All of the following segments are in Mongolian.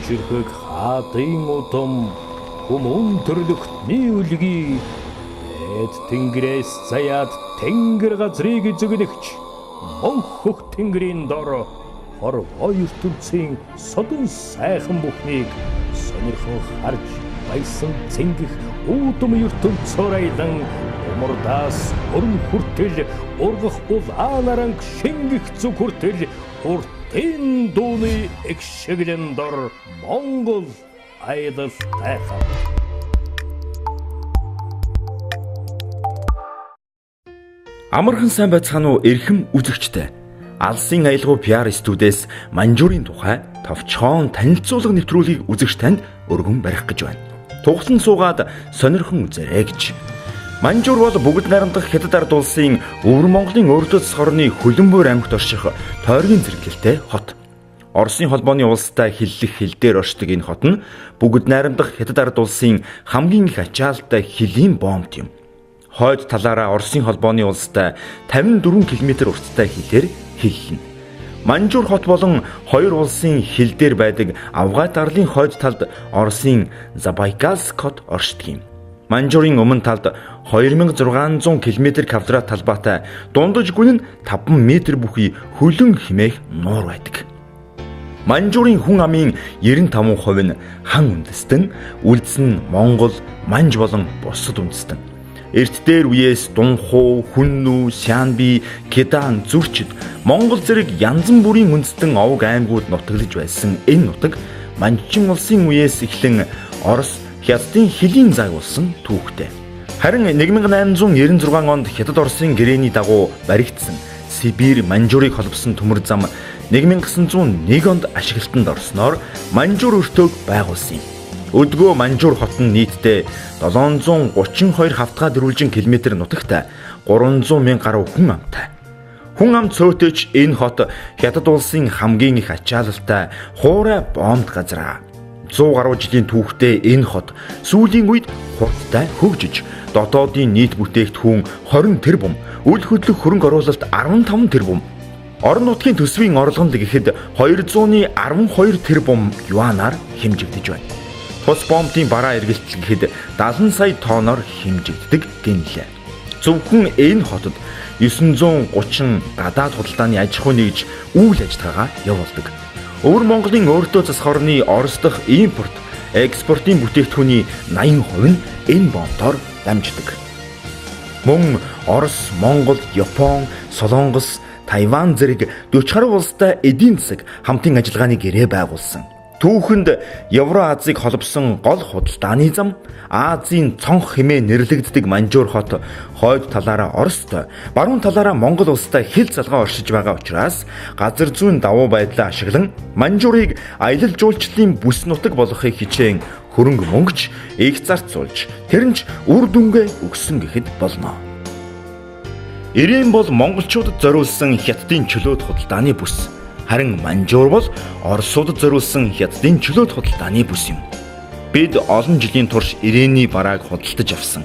хүчирхэг хаадын удам хүмүүн төрлөختний үлгий эд тэнгэрээс заяад тэнгэр газрыг зөгнөгч монхох тэнгэрийн дор хорвоо ертөнцийн содон сайхан бүхнийг сонирхон харж байсан цэнгэх үүдэн ертөнцөөр айлан умардаас өрн хүртэл ургах улаанаран шингэх зүг хүртэл уртын дууны эгшэглэн дор Монгол айлал тайхан. Амархан сайн байцгаана уу эрхэм үзэгчтэй. Алсын аялгау PR студиэс Манжуурын тухай товчхон танилцуулга нэвтрүүлгийг үзэгч танд өргөн барих гэж байна. Тугсан суугаад сонирхон үзээрэй гэж. Манжуур бол бүгд найрамдах Хятад ард улсын Өвөр Монголын өрдөөс хорны Хөлбөмбөр аймагт орших тойргийн зэрэглэлтэй хот. Оросын холбооны улстай хиллэх хил дээр оршдог энэ хот нь бүгд найрамдах Хятад ард улсын хамгийн их ачаалтай хилийн боомт юм. Хойд талаараа Оросын холбооны улстай 54 км урттай хилээр хиллэнэ. Манжуур хот болон хоёр улсын хил дээр байдаг Авгайт арлын хойд талд Оросын Забайкальск хот оршдог юм. Манжуурын өмнө талд 2600 км квадрат талбайтай дундаж гүн нь 5 м бүхий хөлөн хэмээх нуур байдаг. Манжуурын хүн амын 95% нь хан үндэстэн, үлдсэн нь Монгол, Манж болон бусад үндэстэн. Эрт дээр үеэс Дунхуу, Хүннүү, Сянби, Кедан, Зүрчид, Монгол зэрэг янз бүрийн үндэстэн овог аймагуд нутаглаж байсан энэ нутаг Манчин улсын үеэс эхлэн Орос, Хятадын хилийн загвуулсан түүхтэй. Харин 1896 онд Хятад Оросын гэрээний дагуу баригдсан Сибирь Манжуурыг холбосон төмөр зам 1901 онд ашиглалтанд орсноор Манжуур өртөөг байгуулсан юм. Өдгөө Манжуур хот нь нийтдээ 732 хавтгай дөрвөлжин километр нутагтай 300 мянга гаруй хүн амтай. Хүн ам цөөтэйч энэ хот Хятад улсын хамгийн их ачаалалтай хуурай боомт газар. 100 гаруй жилийн түүхтэй энэ хот сүүлийн үед хурдтай хөгжиж дотоодын нийт бүтээгдэхүүн 20 тэрбум, үл хөдлөх хөрөнгө оруулалт 15 тэрбум, орон нутгийн төсвийн орлогонд гэхэд 212 тэрбум юанаар хэмжигдэж байна. Тус боомтын бараа эргэлтэл гэхэд 70 сая тонноор хэмжигддэг гэнэлээ. Зөвхөн энэ хотод 930 гадаад худалдааны аж ахуй нэгж үйл ажиллагаагаа явуулдаг. Өвөр Монголын өөртөө засах орны Орос дахь импорт, экспортын бүтээгдэхүүний 80% нь энэ боомтоор дамждаг. Мөн Орос, Монгол, Япон, Солонгос, Тайван зэрэг 40 гаруй улстай эдийн засаг хамтын ажиллагааны гэрээ байгуулсан. Түүхэнд Евро-Азийг холбосон гол худалдааны зам, Азийн цонх хэмээн нэрлэгддэг Манжуур хот хойд талаараа Оростой, баруун талаараа Монгол улстай хил залгаа оршиж байгаа учраас газар зүйн давуу байдлаа ашиглан Манжуурыг аялал жуулчлалын бүс нутаг болгохыг хичээн хөрөнгө мөнгөж, их зарцуулж, тэр нь ч үр дүнгээ өгсөн гэхэд болно. Ирээн бол монголчуудад зориулсан Хятадын чөлөөт худалдааны бүс. Харин Манжуур бол Оросуудад зориулсан Хятадын чөлөөт худалдааны бүс юм. Бид олон жилийн турш ирээний барааг худалдаж авсан.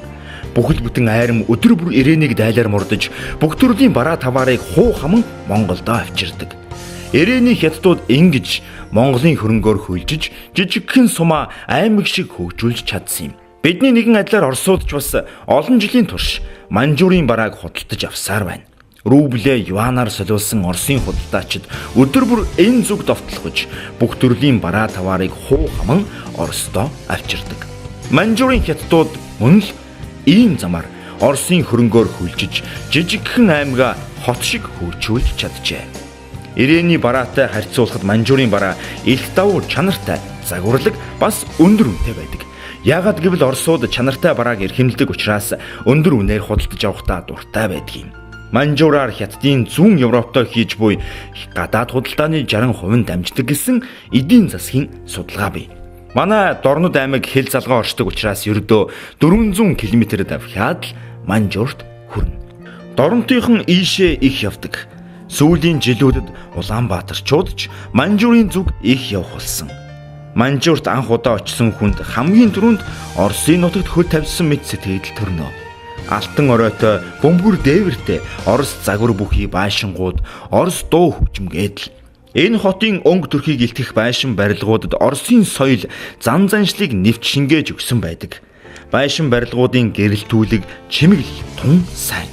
Бүхэл бүтэн айрам өдөр бүр ирээнийг дайлаар мурдаж, бүх төрлийн бараа таваарыг хуу хаман Монголдо авчирдаг. Ирээний хятадууд ингэж Монголын хөрөнгөөр хөлжиж, жижигхэн сумаа аймаг шиг хөгжүүлж чадсан юм. Бидний нэгэн адилаар Оросууд ч бас олон жилийн турш Манжуурын барааг худалдаж авсаар байна. Рублээ юанаар солиулсан Оросын худалдаачид өдөр бүр энэ зүг довтлохож бүх төрлийн бараа таваарыг хуу хаман Оросдо авчирдаг. Манжуурын хятадууд мөн л ийм замаар Оросын хөрөнгөөр хөлжиж жижигхэн аймгаа хот шиг хөгжүүлж чаджээ. Ирээний бараатай харьцуулахад Манжуурын бараа их давуу чанартай, загварлаг бас өндөр үнэтэй байдаг. Яагаад гэвэл Оросууд чанартай барааг эрхэмлдэг учраас өндөр үнээр худалдаж авахдаа дуртай байдаг юм. Манжуураар Хятадын зүүн Европтой хийж буй гадаад худалдааны 60% нь дамждаг гэсэн эдийн засгийн судалгаа бий. Манай Дорнод аймаг хил залгаа оршдог учраас ердөө 400 км давхиад л Манжуурт хүрнэ. Дорнотынхан ийшээ их явдаг. Сүүлийн жилүүдэд Улаанбаатарчууд ч Манжуурын зүг их явах болсон. Манжуурт анх удаа очсон хүнд хамгийн түрүүнд Оросын нутагт хөл тавьсан мэт сэтгэл төрнө. Алтан оройтой, бөмбөр дээвэртэй Орос загвар бүхий баашингууд, Орос дуу хөгжмгээд л Энэ хотын өнгө төрхийг илтгэх байшин барилгуудад Оросын соёл зан заншлыг нэвт шингээж өгсөн байдаг. Байшин барилгуудын гэрэлтүүлэг, чимэглэл тун сайн.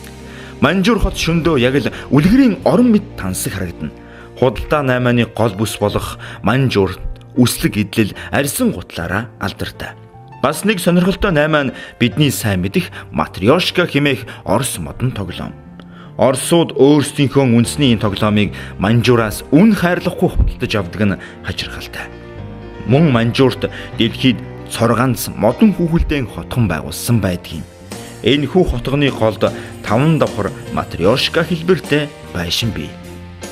Манжуур хот шөндөө яг л үлгэрийн орон мэт тансаг харагдана. Худалдаа 8-ны гол бүс болох Манжуур үслэг идэл арьсан гутлаараа алдартай. Бас нэг сонирхолтой 8 нь бидний сайн мэдих Матрёшка хэмээх Орос модон тоглоом. Оросууд өөрсдийнхөө үндэсний энэ тоглоомыг Манжуураас үн хайрлахгүй худалдаж авдаг нь хачирхалтай. Мөн Манжуурт дэлхийд цорганц модон хүүхэлдэйн хотхон байгуулсан байдгийг. Энэ хүү хотгоны голд 5 давхар Матрёшка хэлбэртэй байшин бий.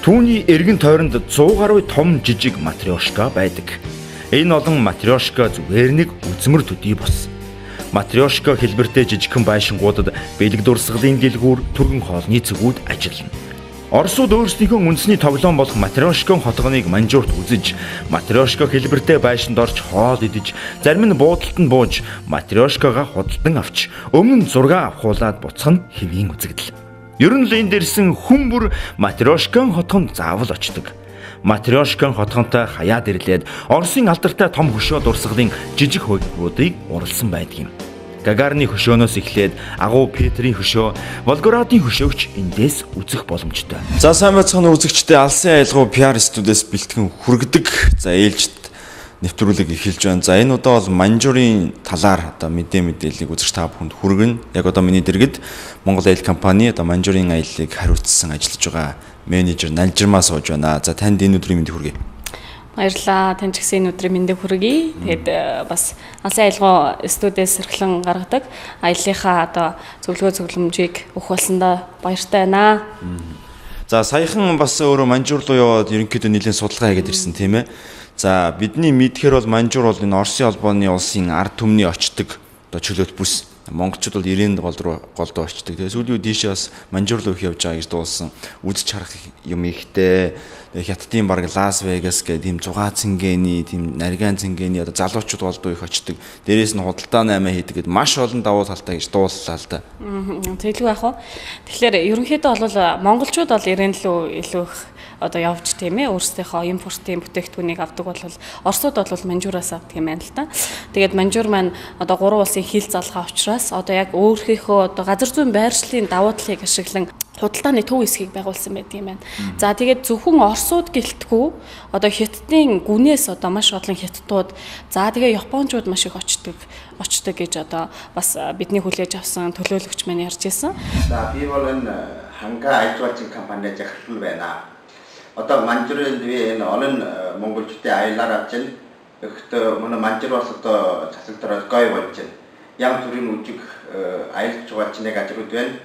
Түүний эргэн тойронд 100 гаруй том жижиг Матрёшка байдаг. Энэ олон Матрёшка зүгээр нэг үзмэр төдий бос. Матрёшка хэлбэртэй жижигхэн байшингуудад бэлэг дурсгалын дэлгүүр, түргэн хоолны цэгүүд ажиллана. Оросууд өөрсдийнхөө үндэсний тоглоом болох Матрёшкын хотгоныг Манжуурт үзэж, Матрёшка хэлбэртэй байшинд орж хоол идэж, зарим нь буудалд нь бууж, Матрёшкагаа худалдан авч, өмнө нь зураг авахуулаад буцах нь хэвийн үзэгдэл. Ер нь л энэ дэрсэн хүн бүр Матрёшкын хотгонд заавал очдог. Матрёшкын хотгонтой хаяад ирлээд Оросын алдартай том хөшөө дурсгалын жижиг хөлбөрүүдийг уралсан байдаг юм. Гагарны хөшөөнөөс эхлээд агуу Петрийн хөшөө, Волгоградын хөшөөгч эндээс үзэх боломжтой. За сайн байцгаана үзэгчдээ, алсын аялгау PR студиэс бэлтгэн хүргэдэг. За ээлжид нэвтрүүлэг эхэлж байна. За энэ удаа бол Манжуурын талаар одоо мэдээллийг үзэгч та бүхэнд хүргэнэ. Яг одоо миний дэргэд Монгол аялал компани одоо Манжуурын аяллыг хариуцсан ажиллаж байгаа менежер Налжирмаа сууж байна. За танд энэ өдрийн мэндийг хүргэе. Баярлалаа. Танд ч гэсэн энэ өдрийн мэндийг хүргэе. Тэгээд бас алсын аялгау студиэс эрхлэн гаргадаг аяллахаа одоо зөвлөмжийг өгөх болсондоо баяртай байна. За саяхан бас өөрөө Манжуур руу яваад ерөнхийдөө нэлээд судалгаа хийгээд ирсэн тийм ээ. За бидний мэдхээр бол Манжуур бол энэ Оросын холбооны улсын ард түмний очдог одоо чөлөөт бүс. Монголчууд бол 90-нд голдоо очдог. Тэгээ сүүлийн үед тийшээ бас Манжуур руу явж байгаа гэж дуулсан. Үзэж харах юм ихтэй. Хятадын баг Лас Вегас гэх тийм 6 цэнгэний, тийм нарийн цэнгэний одоо залуучууд голдоо их очдог. Дээрээс нь худалдаа 8 хийдэг гэд маш олон давуу талтай гэж дууллаа л да. Тэглгүй яах вэ? Тэгэхээр ерөнхийдөө бол монголчууд бол 90 лөө илүү их одоо явж тийм ээ өөрсдийнхөө импортын бүтээгдэхүүнийг авдаг бол Оросууд бол Манжуураас авдаг юм байна л да. Тэгээд Манжуур маань одоо 3 улсын хил залгаа учраас одоо яг өөрийнхөө одоо газар зүйн байршлын давуу талыг ашиглан худалдааны төв хэсгийг байгуулсан байдаг юм байна. За тэгээд зөвхөн Оросууд гэлтгүү одоо Хятадын гүнээс одоо маш олон хятадууд за тэгээ Япончууд маш их очдог гэж одоо бас бидний хүлээж авсан төлөөлөгч маань ярьж байсан. За би бол энэ ханга аялалгын компанид захирал байна. Одоо Манжуурын энэ олон монголчуудын аялаар авч байна. Гэхдээ манай Манжуураас одоо засагтараа гой болж байна. Янз бүрийн үжиг аялж байгаа ч нэг ажрууд байна.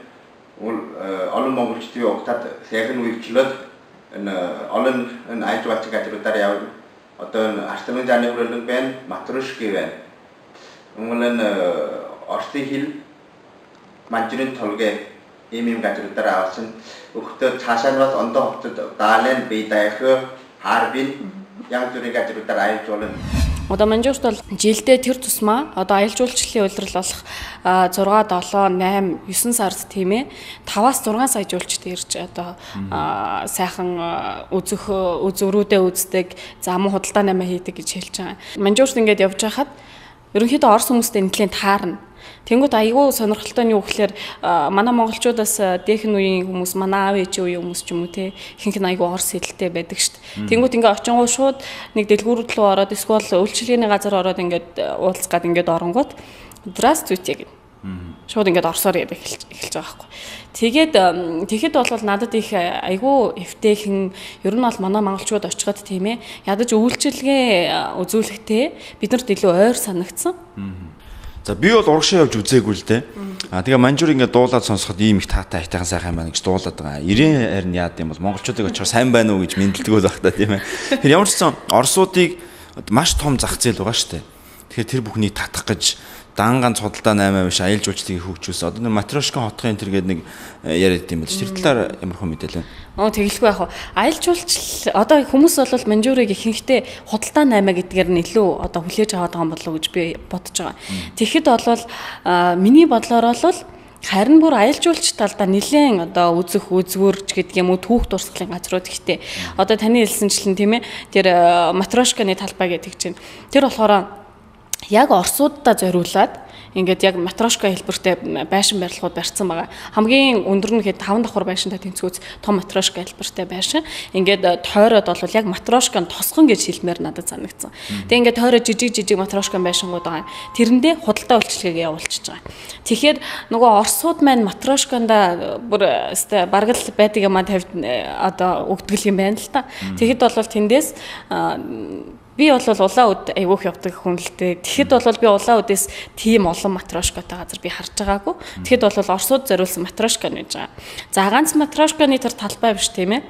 Олон монголчуудын угтад саяхан үечлээд энэ олон энэ аялж байгаа ажруудаар явна. Одоо Артемон заны хүрээлэн байна, Матрёшки байна. Өмнө нь Оросын хил Манжуурын толгой ийм газруудаар авсан. Өгтөө цаашаанаас ондоо хотод Даален, Бейдайх, Харбин янз бүрийн газруудаар аялж болно. Одоо Манжуурт бол жилдээ тэр тусмаа одоо аялал жуулчлалын улирал болох 6, 7, 8, 9 сард тийм ээ 5-аас 6 сая жуулчд ирж одоо сайхан үзүүрүүдээ үздэг, зам худалдаа 8 хийдэг гэж хэлж байгаа. Манжуурт ингээд явж байхад ерөнхийдөө Орос хүмүүстэй нэлээд таарна. Тэнгүүд айгүй сонирхолтой нь юу гэхээр манай монголчуудаас дээхэн үеийн хүмүүс, манай аав ээжийн үеийн хүмүүс ч юм уу те ихэнх нь айгүй Орос хэлтэй байдаг шүү дээ. Тэнгүүд ингээ очингуу шууд нэг дэлгүүрүүд рүү ороод эсвэл үйлчлэгээний газар ороод ингээд уулзгаад ингээд оронгууд здравствуйте гэх. Шууд ингээд орсоор эхэлж байгаа байхгүй. Тэгэхэд бол надад их айгүй эвтэйхэн ер нь бол манай монголчууд очиход тийм ээ ядаж үйлчлэгээ үзүүлэхтэй биднэрт илүү ойр санагдсан. За би бол урагшаа явж үзээгүй л дээ. Тэгээ Манжуур ингээд дуулаад сонсоход ийм их таатай айтайхан сайхан байна гэж дуулаад байгаа. 90 харин яад юм бол монголчуудыг очихоор сайн байна уу гэж мэдлдэг байх та тийм ээ. Тэр ямар ч сан Оросуудыг маш том зах зээл байгаа шүү дээ. Тэгэхээр тэр бүхнийг татах гэж дан ганц худалдаа 8 биш аялал жуулчлалыг хөгжүүлсэн. Одоо нэг Матрёшкын хотгын тэр гээд нэг яриад юм байна. Тэр талаар ямар хөө мэдээлэл вэ? Тэгэлгүй яах вэ? Аялал жуулчлал одоо хүмүүс бол Манжуурыг ихэнхдээ худалдаа 8 гэдгээр нь илүү одоо хүлээж аваад байгаа юм болов уу гэж би бодож байгаа. Тэгэхэд бол миний бодлоор бол Харин бүр аялал жуулч талдаа нэлээд одоо үзэх үзвэрч гэдэг юм уу түүх дурсгалын газрууд ихтэй. Одоо таны хэлсэнчлэн тийм ээ тэр матрошканы талбай гэдэг чинь тэр болохоор яг Оросуудаа зориулаад ингээд яг матрошка хэлбэртэй байшин барилгууд барьсан байгаа. Хамгийн өндөр нь хэд 5 давхар байшинтай тэнцвүүц том матрошка хэлбэртэй байшин. Ингээд тойроод бол яг матрошкан тосгон гэж хэлмээр надад санагдсан. Тэгээ ингээд тойроод жижиг матрошкан байшингууд байгаа. Тэрэндээ худалдаа үйлчилгээгээ явуулчихж байгаа. Тэгэхээр нөгөө Оросууд маань матрошканда бүр өстэй бараг л байдаг юм а тавьд одоо өгдгөл юм байна л та. Тэгэхэд бол тэндээс би бол улаан үд айгүйх явдаг хүн л дээ. Тэгэхэд бол би улаан үдээс тийм олон матрошкатай газар би харж байгаагүй. Тэгэхэд бол Оросууд зориулсан матрошка нэж байгаа. За ганц матрошканы тэр талбай биш тийм ээ.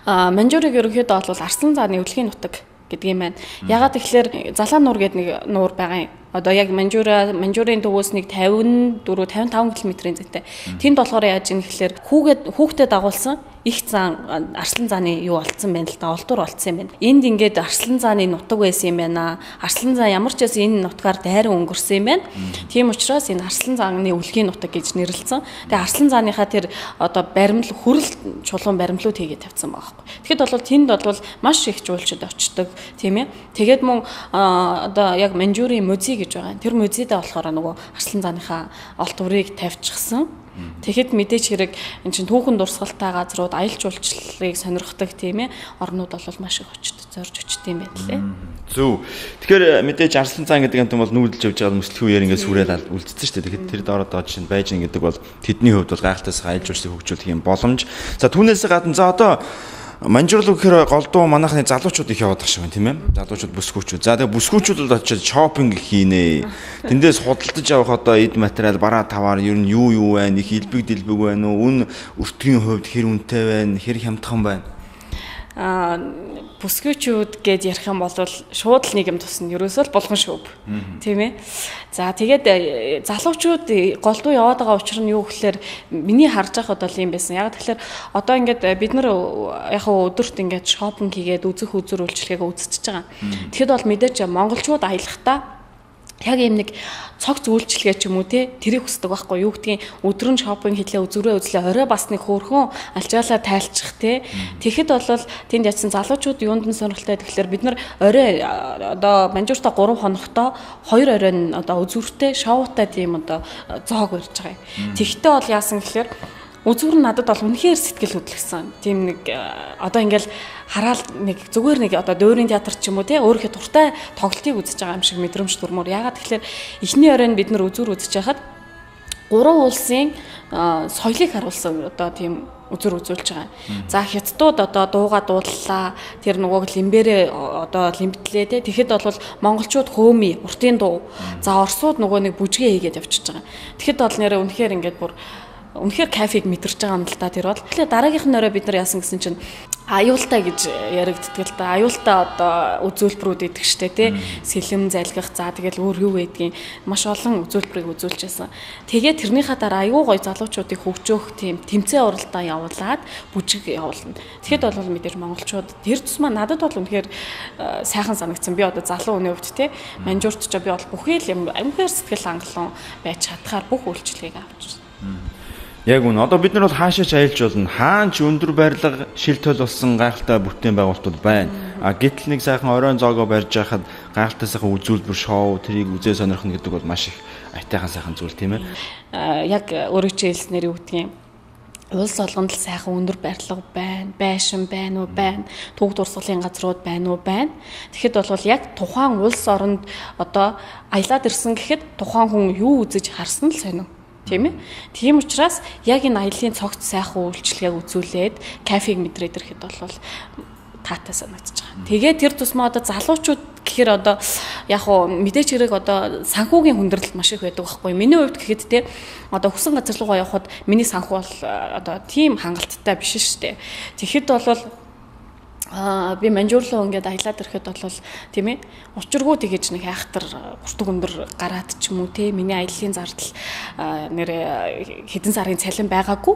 Манжурыг ерөнхийдөө бол Арслан зааны өвлөгийн нутаг гэдэг юм байна. Ягаад тэгэхээр Залаан нуур гэдэг нэг нуур байгаа юм. Одоо яг Манжурын төвөөс нэг 54 55 км-ийн зайтай. Тэнд болохоор яаж юм гэхээр хүүхдэд дагуулсан их зан Арслан зааны юу болцсон байна л да, олдур болцсон юм байна. Энд ингээд Арслан зааны нутаг байсан юм байна. Арслан зан ямар ч байсан энэ нутгаар дайран өнгөрсөн юм байна. Тийм учраас энэ Арслан зааны өвлөгийн нутаг гэж нэрлэлсэн. Тэгээ Арслан зааныхаа тэр одоо баримл хүрэл чулуун баримлууд хийгээд тавьсан байгаа байхгүй. Тэгэхэд бол тэнд бол маш их жуулчид очдог тийм ээ. Тэгээд мөн одоо яг Манжурын музей гэж байгаа. Тэр музейдээ болохоор нөгөө Арслан зааныхаа олд урыг тавьчихсан. Тэгэхэд мэдээж хэрэг эн чинь түүхэн дурсгалтай газрууд аялал жуулчлалыг сонирхдаг тийм ээ орнууд бол маш их зорж очт юм байна лээ. Зөв. Тэгэхээр мэдээж Арслан цаан гэдэг юм бол нүүдэлж явж байгаа мөслөх үеэр ингээд сүрээд үлдсэн шүү дээ. Тэгэхээр тэр доороо жишээ нь Байжин гэдэг бол тэдний хувьд бол гайхалтайс аялал жуулчлалыг хөгжүүлэх юм боломж. За түүнээс гадна за одоо Манжур руу гэхээр голдуу манайхны залуучууд их яваад байгаа юм тийм ээ. Залуучууд бүсгүүчүүд. За тэгээ бүсгүүчүүд бол очиж шопинг хийнэ. Тэндээс худалдаж авах одоо эд материал бараа таваар ер нь юу байна? Их илбэг дэлбэг байна уу? Үн өртгийн хувьд хэр үнэтэй байна? Хэр хямдхан байна? Бүсгүүчүүд гэж ярих юм бол шууд л нэг юм тусна. Ерөөсөө л булган шүүв. Тийм ээ. За тэгээд залуучууд голдуу яваад байгаа учир нь юу гэхээр миний харж байхад бол юм байсан. Яг тэгэхээр одоо ингээд бид нар яг өдөрт ингээд шопинг хийгээд үзэх үзүр үйлчлэгээ үзчихэж байгаа. Тэгэхэд бол мэдээж монголчууд аялахдаа яг юм нэг цогц үйлчлэгээ ч юм уу те тэрийг хүсдэг байхгүй юу гэдгийг өдрөн шопинг хийлээ үзүрээ үзлээ орой бас нэг хөөрхөн алжаалаа тайлчих те тэгэхэд бол тэнд ячсан залуучууд юунд нь сонирхолтой тэгэхээр бид нар орой одоо Манжууртаа 3 хоногтоо 2 орой нь одоо үзүртэй шоутай тийм одоо зоог барьж байгаа юм. Тэгэхдээ бол яасан гэхээр үзүүр нь надад бол үнэхээр сэтгэл хөдлөсөн. Тийм нэг одоо ингээл хараал нэг зүгээр нэг одоо дойрын театр ч юм уу те өөрийнхөө туртай тоглолтыг үзэж байгаа юм шиг мэдрэмж төрмөр. Ягаад тэгэхээр эхний оройн бид нар үзүүр үзэж байхад 3 улсын соёлыг харуулсан одоо тийм үзүр үзүүлж байгаа. За хятадууд одоо дууга дууллаа. Тэр нөгөө лимбэрээ одоо лимтлээ те. Тэгэхэд бол монголчууд хөөми, уртын дуу. За орсууд нөгөө нэг бүжгээ хийгээд явчихж байгаа. Тэгэхэд бол нэрээ үнэхээр ингээд бүр үнэхээр кафег мэдэрч байгаа юм л да тэр бол. Тэгэхээр дараагийнх нь орой бид нар яасан гэсэн чинь аюултай гэж яригддаг л да. Аюултай одоо үзүүлбэрүүд идэг штэ тий. Сэлэм залгих за тэгэл өөр юу байдгийг маш олон үзүүлбэрийг үзүүлж байсан. Тэгээд тэрнийхээ дараа аюу гой залуучуудыг хөгжөөх тийм тэмцээн уралдаан явуулаад бүжиг явуулна. Тэгэхэд бол мэдээж монголчууд тэр тусмаа надад бол үнэхээр сайхан санагдсан. Би одоо залуу хүний хувьд тий Манжуурт ч би бол бүхий л юм амхээр сэтгэл хангалуун байж чадхаар бүх үйлчлэгийг авч Яг үнэ. Одоо бид нар бол хаашаач аялж болно. Хаан ч өндөр барилга, шил төл болсон гайхалтай бүтээн байгуулалтууд байна. Гэтэл нэг сайхан оройн зоогоо барьж байхад гайхалтай сайхан үзүүлбэр, шоу, тэрийг үзээ сонирхно гэдэг бол маш их айтайхан сайхан зүйл тийм ээ. Яг өөрөө ч хэлснээр юу гэдгийг улс олгонд л сайхан өндөр барилга байна, байшин байна уу байна, түүх дурсгалын газрууд байна уу байна. Тэгэхэд бол яг тухайн улс оронд одоо аялаад ирсэн гэхэд тухайн хүн юу үзэж харсан л сонио. Тийм ээ. Тийм учраас яг энэ аялын цогц сайхан үйлчлэгийг үзүүлээд кафег мэдрээд ирэхэд бол таатай санагдаж байгаа. Тэгээд тэр тусмаа одоо залуучууд гэхээр одоо яг уу мэдээч хэрэг одоо санхүүгийн хүндрэл маш их байдаг байхгүй. Миний хувьд гэхэд те одоо хүсэн газар руугаа явхад миний санхүү бол одоо тийм хангалттай биш шүү дээ. Тэгэхэд бол би Манжуур руу ингээд аялаад ирэхэд бол тийм ээ учиргүй тэгэж нэг хайхтар гуртг өндөр гараад ч юм уу те миний аяллаа зардал нэр хэдэн сарын цалин байгаагүй.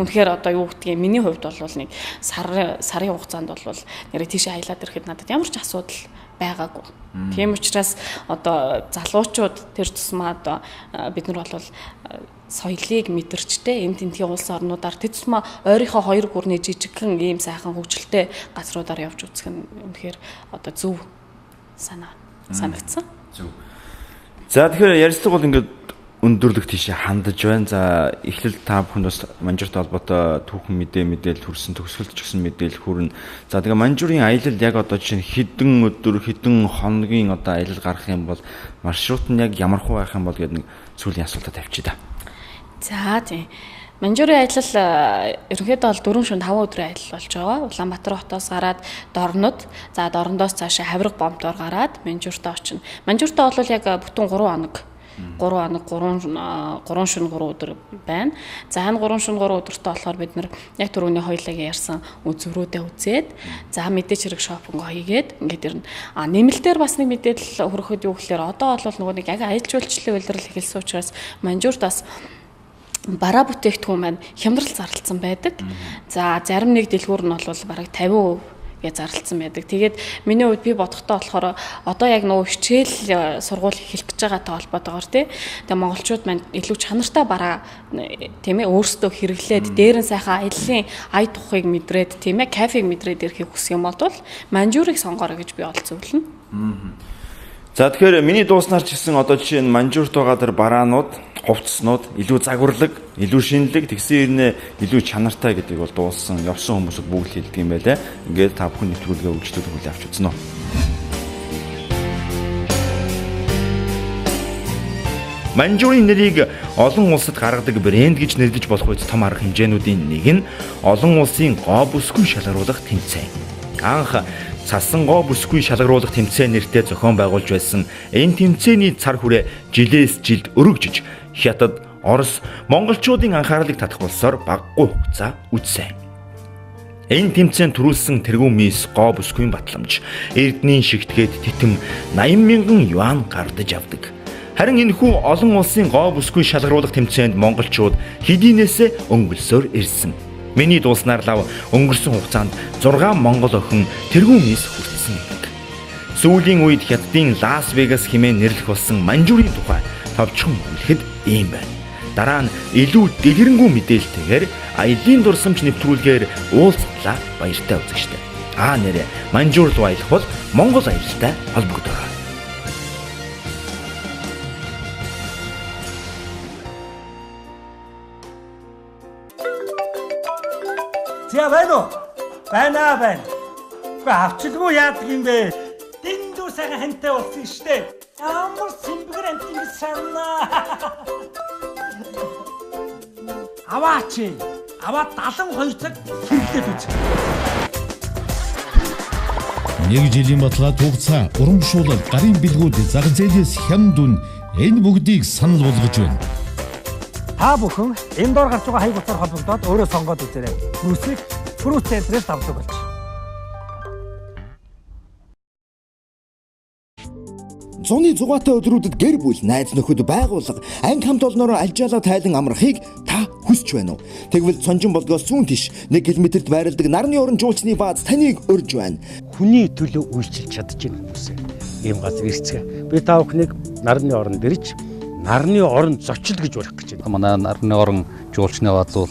Үнэхээр одоо юу гэдгийг миний хувьд бол нэг сарын хугацаанд бол нэр тийшээ аялаад ирэхэд надад ямар ч асуудал байгаагүй. Тийм учраас одоо залуучууд тэр тусмаа одоо бид нар бол соёлыг мэдэрчтэй энэ тентгийн улс орнуудаар тэцмэ ойрынхоо хоёр гүрний жижигхэн ийм сайхан хөгжилтэй газруудаар явж үзэх нь үнэхээр одоо зөв санагдсан. Зөв. За тэгэхээр ярилцлага бол ингээд өндөрлөх тийшээ хандаж байна. За эхлэл та бүхэнд бас манжуртай холбоотой түүхэн мэдээлэл хүрсэн, төгсгөлт ч гэсэн мэдээлэл хүрнэ. За тэгээ манжурын аялал яг одоо чинь хэдэн өдөр, хэдэн хоногийн одоо аялал гарах юм бол маршрут нь яг ямар хуу байх юм бол гэдэг нэг сүүлийн асуултаа тавьчих та. За тийм. Манжурын аялал ерөнхийдөө бол 4 шөнө 5 өдрийн аялал болж байгаа. Улаанбаатар хотоос гараад Дорнод, за Дорндоос цаашаа Хавирга бомтоор гараад Манжуртаа очино. Манжуртаа бол яг бүтэн 3 шөнө 3 өдөр байна. За энэ 3 шөнө 3 өдөртөө болохоор бид нар яг түрүүний хоёулагийн ярьсан үзүүрүүдээ үзээд за мэдээч хэрэг шопинг хийгээд ингээд ирнэ. Нэмэлтээр бас нэг мэдээлэл хүргэхэд юу гэхээр одоо бол нөгөө нэг яг аялал жуулчлалын улирал эхэлсэн учраас Манжуртаас бараа бүтээгдэхүүн маань хямдрал зарлцсан байдаг. За зарим нэг дэлгүүр нь бол бараг 50% гэж зарлцсан байдаг. Тэгээд миний хувьд би бодохдоо болохоор одоо яг нөгөө хичээл сургууль эхлэх гэж байгаатай холбоотойгоор тэгээ монголчууд маань илүү чанартай бараа тийм ээ өөрсдөө хэрэглээд дээр нь сайхан аяллаа ая тухыг мэдрээд тийм ээ кафег мэдрээд ирэхийг хүсэх юм бол Манжурыг сонгоорой гэж би олзөвлөнө. За тэгэхээр миний дууснаар ч гэсэн одоо жишээ нь Манжурт байгаа дэр бараанууд, хувцснууд илүү загварлаг, илүү шинэлэг, тэгсэн хэрнээ илүү чанартай гэдгийг бол дуулсан, явсан хүмүүсд бүгд хэлдэг юм байлаа. Ингээд та бүхэн нэвтрүүлгээ өгчлөлт хүлээн авч үзнэ. Манжурын нэрийг олон улсад гаргадаг брэнд гэж нэрлэж болох үе том арга хэмжээнүүдийн нэг нь олон улсын гоо бүсгүй шалгаруулах тэмцээн. Анх Цасан гоо бүсгүй шалгаруулах тэмцээн нэртэй зохион байгуулж байсан энэ тэмцээний цар хүрээ жилээс жилд өргөжж Хятад, Орос, монголчуудын анхаарлыг татах болсоор багагүй хугацаа үдсэн. Энэ тэмцээнд төрүүлсэн тэргүүн мис гоо бүсгүйн батламж эрдэнийн шигтгээд титэм 80,000 юан гардаж авдаг. Харин энэхүү олон улсын гоо бүсгүй шалгаруулах тэмцээнд монголчууд хэдийнээсээ өнгөлсөөр ирсэн. Миний дууснаар лав өнгөрсөн хугацаанд 6 монгол охин тэргүүн мис хүртсэн юм. Сүүлийн үед Хятадын Лас Вегас хэмээн нэрлэх болсон Манжурын тухай товчхон хэлэхэд ийм байна. Дараа нь илүү дэлгэрэнгүй мэдээлэлтэйгээр аялын дурсамж нэвтрүүлгээр уулзлаа баяртай үзэгчтэй. Нэрэ Манжур руу аялах бол Монгол аялалтай холбогдорой. За байна уу? Байна. Гэхдээ авчилгүй яадаг юм бэ? Дэндүү сайхан хантай болсон штэ. Ямар симбгэр амтны санаа. Аваач. Аваа 72 цаг хэрэглээд үз. Нэг жилийн баталгаа хугацаа, урамшуулал, гарын бэлгүүд, зах зээлээс хям дүн энэ бүгдийг санал болгож байна. Та бүхэн энэ доор гарч байгаа хаяг утгаар холбогдоод өөрөө сонгоод үзээрэй. Нүсийг Фрут центрээс авдаг болж. Зуны зугаатай өдрүүдэд гэр бүл, найз нөхөд, байгууллага, анги хамт олноор альжаалаа тайлан амрахыг та хүсч байна уу? Тэгвэл Цонжин болдгоос зүүн тиш 1 км-д байрладаг нарны орон жуулчны бааз таныг урьж байна. Хүний төлөө үйлчилж чадж байгаа хүмүүсээ ийм газар ирцгээ. Би та бүхнийг нарны оронд ирж, нарны орон зочил гэж урих гэж байна. Манай нарны орон жуулчны бааз бол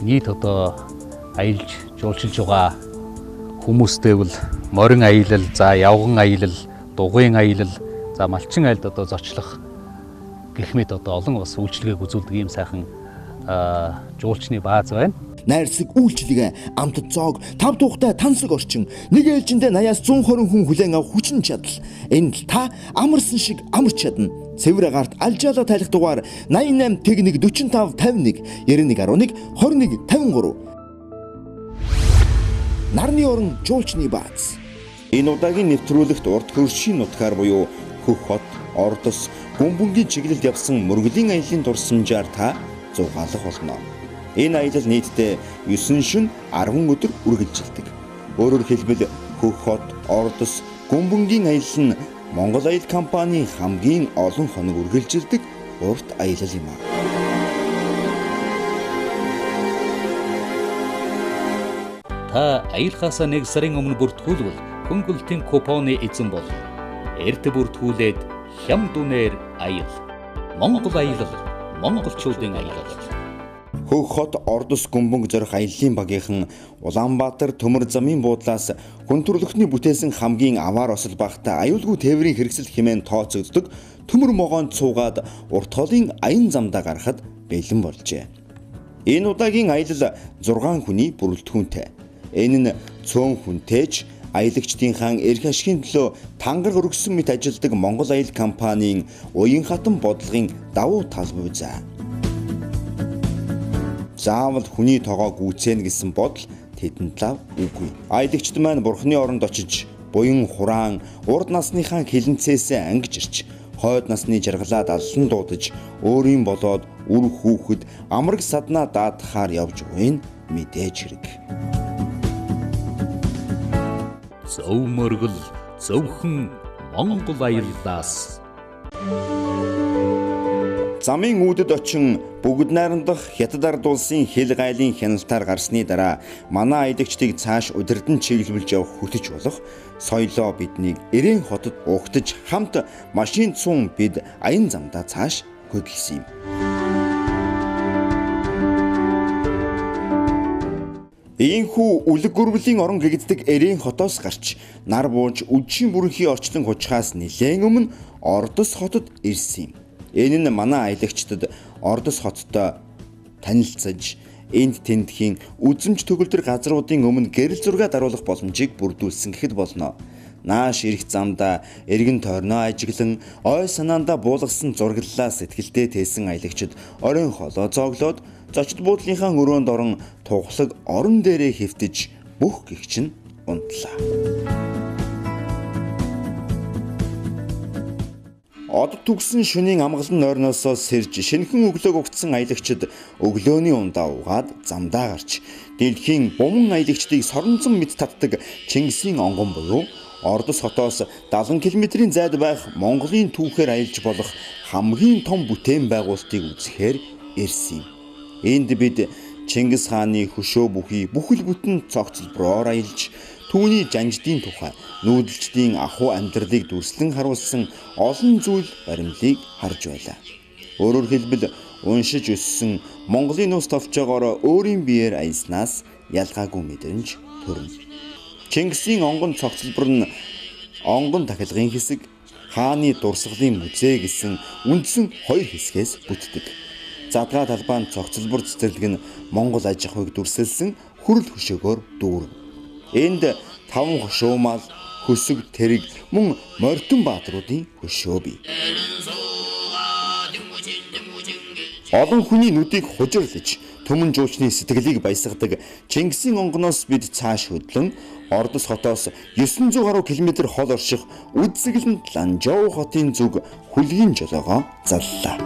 нийт одоо аялж жуулчилж байгаа хүмүүстэй бол морин аялал, за явган аялал, дугуйн аялал, за малчин айлд одоо зочлох гэх мэт одоо олон бас үйлчлэгийг үзүүлдэг ийм сайхан жуулчны бааз байна. Найрсаг үйлчлэгээ, амтд цоог, тав тухтай тансаг орчин, нэг ээлжиндээ 80-120 хүн хүлээн авах хүчин чадал. Энд та амарсан шиг амарч чадна. Цэвэр агарт альжаалаа тайлах дугаар 88 техник 45 51 9111 21 53. Нарны орон жуулчны бааз. Энэ удаагийн нэвтрүүлэгт урд хөршийн нутгаар буюу Хөх хот, Ордос, Гүмбэнгийн чиглэлд явсан мөргөлийн аяллаа дурсамжаар та зугаалах болно. Энэ аялал нийтдээ 9 шөнө 10 өдөр үргэлжилдэг. Өөрөөр хэлбэл Хөх хот, Ордос, Гүмбэнгийн аялал нь Монгол аял компани хамгийн олон хоног үргэлжилдэг урт аялал юм. Та аялахаасаа 1 сарын өмнө бүртгүүлвэл хөнгөлтийн купоны эзэн бол. Эрт бүртгүүлээд хям дүнээр аял. Монгол аялал монголчуудын аялал. Хөөх хот Ордос гүмбэнг зорих аяллаа багийнхан Улаанбаатар төмөр замын буудлаас хүн төрөлхтний бүтээсэн хамгийн аваар осол багтаа аюулгүй тээврийн хэрэгсэл хэмээн тооцогддог төмөр могоонд цуугаад урт хоолын аян замдаа гарахад бэлэн болжээ. Энэ удаагийн аялал 6 хүний бүрэлдэхүүнтэй. Энэ нь цөөн хүнтэйч аялагчдынхаа эрх ашигын төлөө тангар өргөсөн мэт ажилдаг Монгол аял компанийн уян хатан бодлогын давуу тал буй заа. Заавал хүний тоогоо гүйцээнэ гэсэн бодол тэдэнд лав үгүй. Аялагчд маань бурхны оронд очиж буян хураан урд насныхаа хилэнцээсээ ангиж ирч хойд насны жаргалаад алсан дуудаж өөрийн болоод үр хүүхэд амраг саднаа даатахаар явж буйн мэдээж хэрэг. Зөв мөргөл зөвхөн Монгол аяллаас. Замын үүдэд очин бүгд найрамдах Хятад ард улсын хил гайлын хяналтаар гарсны дараа манай аялагчдыг цааш удирдан чиглүүлж явах хүтэж болох соёлоо биднийг эрээн хотод угтаж хамт машин цун бид аян замдаа цааш хөдөлсөн юм. Ийхүү үлэг гүрвлийн орон гэгддэг эрээн хотоос гарч нар бууж үдшийн бүрэнхий орчлон хучхаас нэлээн өмнө Ордос хотод ирсэн юм. Энэ нь манай аялагчдад Ордос хоттой танилцаж энд тентхийн үзэмж төгөлдөр газруудын өмнө гэрэл зураг даруулах боломжийг бүрдүүлсэн гэхэд болно. Нааш ирэх замдаа эргэн тойрноо ажиглан ой санаандаа буулгасан зураглалаа сэтгэлдээ тээсэн аялагчид оройн холоо зооглоод зочид буудлынхаа өрөөнд орон тухлаг орон дээрээ хэвтэж бүх гихч нь унтлаа. Од түгсэн шөнийн амгалан нойрноосоо сэрж шинхэн өглөөг угтсан аялагчид өглөөний ундаа угаад замдаа гарч дэлхийн буман аялагчдыг соронзон мэд татдаг Чингисийн онгон буюу Ордос хотоос 70 км-ийн зайд байх Монголын түүхээр аялж болох хамгийн том бүтээн байгуулалтыг үзэхээр ирсэн юм. Энд бид Чингис хааны хөшөө бүхий бүхэл бүтэн цогцлбороор аялж түүний жанждын тухай нүүдэлчдийн ахуй амьдралыг дүрслэн харуулсан олон зүйл баримлыг харж байлаа. Өөрөөр хэлбэл уншиж өссөн Монголын ус товчоогоор өөрийн биеэр аялснаас ялгаагүй мэдрэмж төрнө. Чингисийн онгон цогцлбор нь онгон тахилгын хэсэг, хааны дурсгалын музей гэсэн үндсэн хоёр хэсгээс бүтдэг. Задгаа талбаанд цогцлбор цэцэрлэг нь Монгол аж ахуйг дүрсэлсэн хүрэл хөшөөгөөр дүүрэн. Энд 5 хошуу мал, хөсөг тэрэг мөн морьтон баатруудын хөшөө бий. Олон хүний нүдийг хужирлаж төмөн жуучны сэтгэлийг баясгадаг Чингисийн онгоноос бид цааш хөдлөн Ордос хотоос 900 гаруй км хол орших Үдсэглэн Ланжоо хотын зүг хүлгийн жолоогоо заллаа.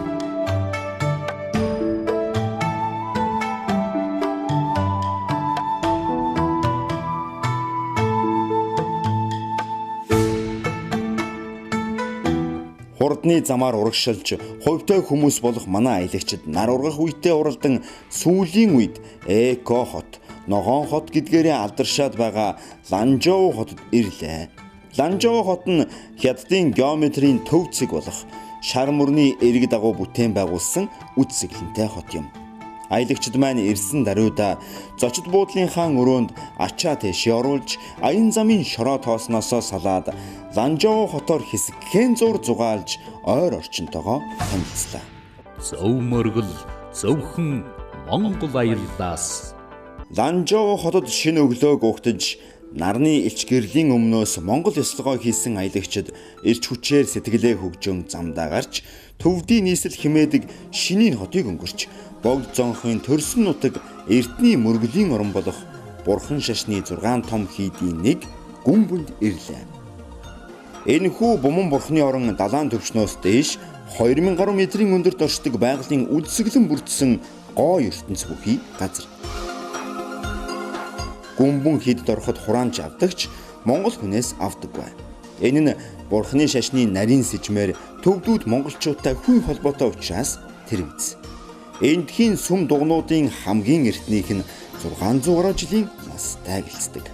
Хурдны замаар урагшилж хувьтай хүмүүс болох манай аялагчид нар ургах үедээ уралдан сүүлийн үед Эко хот, Ногоон хот гэдгээрээ алдаршаад байгаа Ланжоо хотод ирлээ. Ланжоо хот нь Хятадын геометрийн төв цэг болох шар мөрний эрэг дагуу бүтээн байгуулсан үдсэглэнтэй хот юм. Аялагчид маань ирсэн даруйда зочид буудлынхаа өрөөнд ачаа тэшээ оруулж аян замын шороо тоосноосоо салаад Ланжоо хотоор хэсэгхэн зур зугаалж ойр орчинтойгоо танилцлаа. Зөв мөргөл зөвхөн Монгол аяллаас. Ланжоо хотод шинэ өглөөг угтаж нарны элч гэрлийн өмнөөс Монгол ёслогоо хийсэн аялагчид эрч хүчээр сэтгэлээ хөгжөн замдаа гарч төвдийн нийслэл химээдэг шинийн хотыг өнгөрч богд зонхын төрсөн нутаг Эрдний мөргөлийн орон болох Бурхан шашны 6 том хийдийн нэг Гүмбэнд ирлээ. Энэхүү буман бурхны орон далайн төвчнөөс дээш 2000 гаруй метрийн өндөрт оршдог байгалийн үдсэглэн бүрдсэн гоо ертөнц бүхий газар. Гүмбэн хийдэд ороход хураанч авдагч Монгол хүнээс авдаггүй. Энэ нь Бурхны шашны нарийн сэжмээр төвдүүд монголчуудтай хүн холбоотой учраас тэр үз. Эндхийн сүм дугнуудын хамгийн эртнийх нь 600 гаруй жилийн настай гэлцдэг.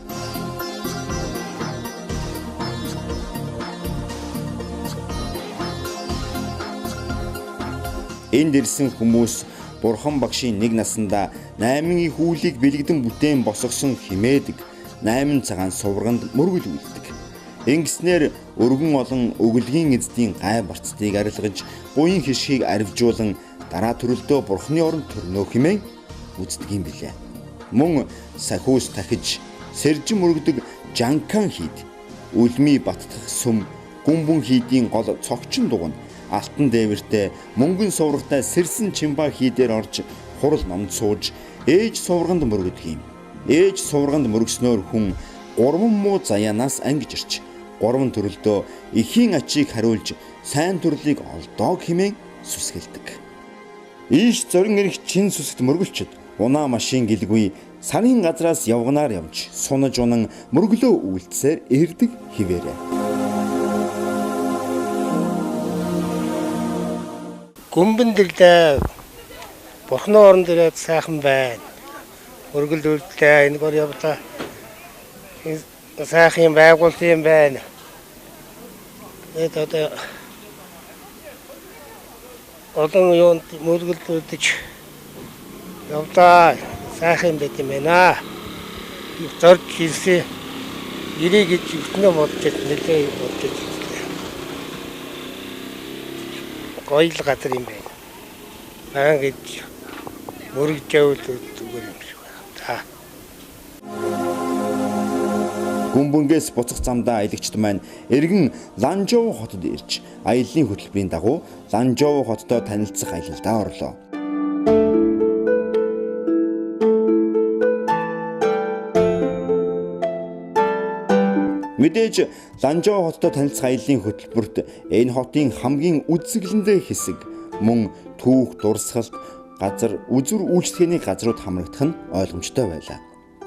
Энд ирсэн хүмүүс Бурхан багшийн нэг насандаа 8 их үүлийг бэлэгдэн бүтээн босгосон химээдэг 8 цагаан сувраганд мөргөл үлддэг. Ингэснээр өргөн олон өглөгийн эздийн гай барцдыг арилгаж, буян хишгийг арвижуулан дараа төрөлдөө Бурханы оронд төрнөө хэмээн үздэг юм билээ. Мөн сахиус тахиж, сэржин мөргөдөг жанкан хийд, үлми баттах сүм, гүмбэн хийдийн гол цогчин дугна, алтан дээвэртэй, мөнгөн суврагтай сэрсэн чимба хийдээр орж хурал номд сууж, ээж сувраганд мөргөдөг юм. Ээж сувраганд мөргснөөр хүн 3 муу заяанаас ангиж ирч, 3 төрөлдөө эхийн ачийг хариулж, сайн төрлийг олдоо хэмээн сүсгэлдэг. Ийш зорин ирэх чин сүсгт мөргөлчд унаа машин гэлгүй сарын газраас явганаар явж сунаж унан мөргөлөө үйлдсээр ирдэг хിവэрэ. Гүмбэндэлдээ Бурхны орон дээрээ сайхан байна. Мөргөл үйлдэлээ энэ гол явлаа. Сайхан байгуулт юм байна. Это олон юунд мөргөл үйлдэж явлаа. Сайхан байт юм байна. Зорж хэлсэн. Ирээ гэж өтнө бодож нэлээ бодож. Гоёл газар юм байна. Наа гэж мөрөгжөөл зүгээр юм шиг байна. Гүмбэнгээс буцах замдаа аялагчд маань эргэн Ланжоу хотод ирж, аяллаа хөтөлбөрийн дагуу Ланжоу хоттой танилцах аялалдаа орлоо. Мэдээж Ланжоу хоттой танилцах аяллаа хөтөлбөрт энэ хотын хамгийн үзэсгэлэнтэй хэсэг мөн түүх, дурсгалт, газар, үзүр үйлчлэгээний газрууд хамрагдах нь ойлгомжтой байлаа.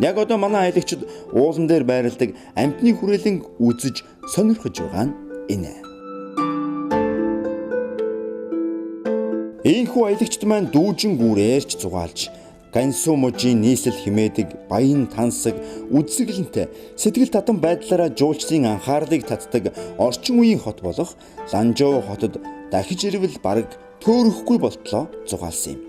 Яг одоо манай аялагчид уулан дээр байрладаг амьтны хүрээлэн үзэж сонирхож байгаа нь энэ. Ийхүү аялагчид маань дүүжин гүүрээрч зугаалж, Гансу мужийн нийслэл химээдэг баян тансаг үзэсгэлэнтэй сэтгэл татам байдлаараа жуулчдын анхаарлыг татдаг орчин үеийн хот болох Ланжоу хотод дахиж ирвэл бараг төөрөхгүй болтлоо зугаалсан юм.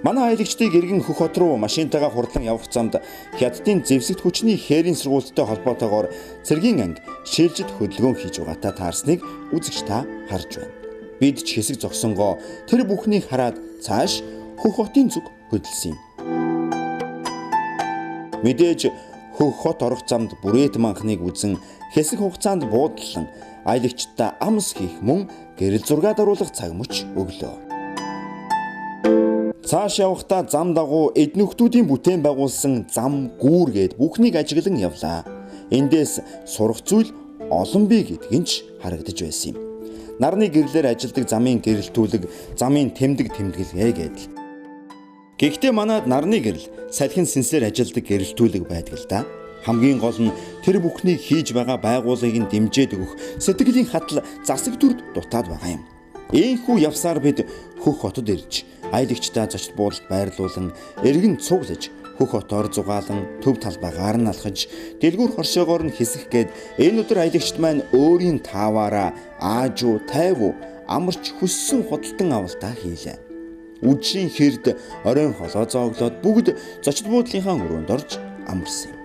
Манай аялагчдыг эргэн хөх хот руу машинтайгаа хурдан явах замд хятадын зэвсэгт хүчний хээрийн сургуультай холбоотойгоор цэргийн анги шилжилт хөдөлгөөн хийж байгаатай таарсныг үзэгч та харж байна. Бид ч хэсэг зогсонгоо тэр бүхнийг хараад цааш хөх хотын зүг хөдөлсөн юм. Мэдээж хөх хот орох замд бүрээд манхныг үзэн хэсэг хугацаанд буудлан аялагчдаа амс хийх мөн гэрэл зураг даруулах цаг мөч өглөө. Цааш явахдаа зам дагуу эднүхтүүдийн бүтээн байгуулсан зам гүүр гээд бүхнийг ажиглан явлаа. Эндээс сурах зүйл олон бий гэдгийнч харагдаж байсан юм. Нарны гэрлээр ажилдаг замын гэрэлтүүлэг, замын тэмдэг тэмдэглэгээ гэдэл. Гэхдээ манад нарны гэрэл салхин сэнсээр ажилдаг гэрэлтүүлэг байдаг л да. Хамгийн гол нь тэр бүхнийг хийж байгаа байгууллагыг нь дэмжиж өгөх сэтгэлийн хатал засаг дүрд дутаад байгаа юм. Ийхүү явсаар бид хөх хотод ирж, аялагчдаа зочд буудалд байрлуулан, эргэн цуглаж, хөх хотоор зугаалan, төв талбайгаар нь алхаж, дэлгүүр хоршоогоор нь хэсэх гээд энэ өдөр аялагчд маань өөрийн тааваараа аажуу, тайвуу, амарч хүссэн худалдан авалтаа хийлээ. Үдшийн хэрд оройн холоо зооглоод бүгд зочд буудлынхаа өрөөнд орж амарсан юм.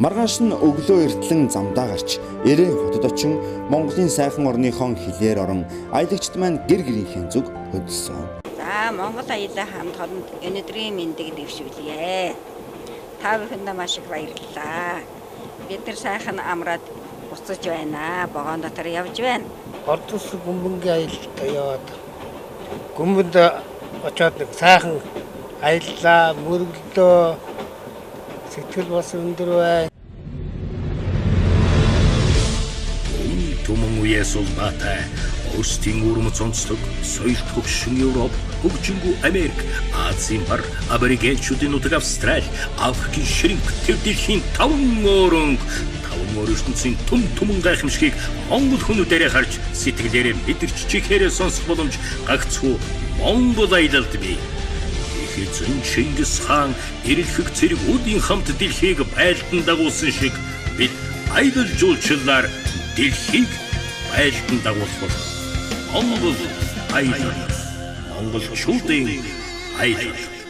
Маргааш нь өглөө эртлэн замдаа гарч Эрээн хотод очин Монголын сайхан орныхон хилээр орон аялагчд маань гэр гэрийнхээ зүг хөдөлсөн. За Монгол аялал хамт хооронд өнөөдрийн мэндийг дэвшүүлье. Та бүхэндээ маш их баярлалаа. Бид нар сайхан амраад буцаж байна. Богоон дотор явж байна. Ордос гүмбэнгийн аялалд яваад гүмбэнд очоод нэг сайхан аяллаа, мөргөлдөө сэтгэл бас өндөр бай. Түмэн үеэс улбаатай Остын урам цонцлог соёл төгшин Европ, хөгжингүү Америк, Азийн бар аборигенчүүдийн нутаг Австрали, Африкийн ширинг тэр дэлхийн 5 өөр ертөнцийн түмэн гайхамшигыг Монгол хүмүүдээрээ харж сэтгэлээрээ мэдэрч чихээрээ сонсох боломж гагцхүү Монгол аялалд бий. Эзэн Чингис хаан эрэлхэг цэргүүдийн хамт дэлхийг байлдан дагуулсан шиг бид аялал жуулчлалаар дэлхийг байлдан дагуулах. Монгол аялал. Монголчуудын аялал.